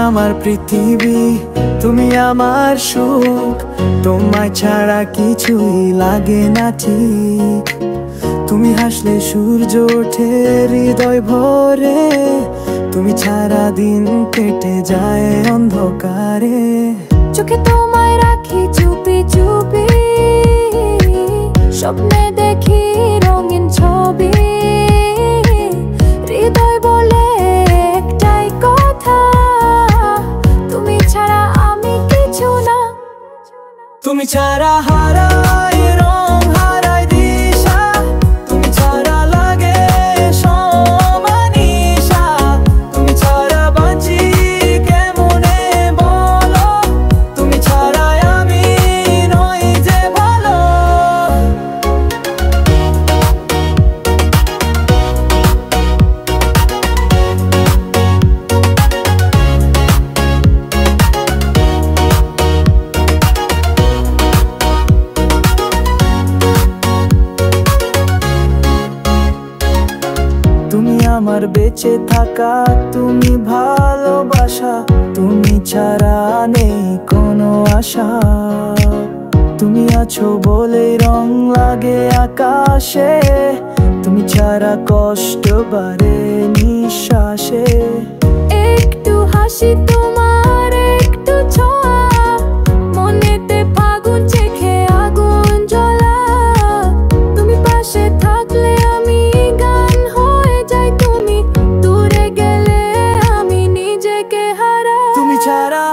আমার পৃথিবী, তুমি আমার সুখ, তোমায় ছাড়া কিছুই লাগে না ঠিক। তুমি হাসলে সূর্য ওঠে হৃদয় ভরে, তুমি ছাড়া দিন কেটে যায় অন্ধকারে। চোখে তোমায় রাখি চুপি চুপি, স্বপ্নে দেখি রঙিন ছবি। হৃদয় বলে একটাই কথা, তুমি ছাড়া আমি কিছু না। তুমি ছাড়া হারাই রং, হারাই দিশা, তুমি ছাড়া লাগে সমানিশা। তুমি ছাড়া বাঁচি কেমনে বলো, তুমি ছাড়া আমি নই যে ভালো। তুমি আমার বেঁচে থাকা, তুমি ভালোবাসা, তুমি ছাড়া নেই কোনো আশা। তুমি আছো বলে রং লাগে আকাশে, তুমি ছাড়া কষ্ট বাড়ে নিঃশ্বাসে। একটু হাসি তোমার, একটু ছোঁয়া, মনেতে ফাগুন চেখে আগুন জ্বলা। তুমি পাশে থাকলে আমি গান হয়ে যাই, তুমি দূরে গেলে আমি নিজেকে হারাই। তুমি ছাড়া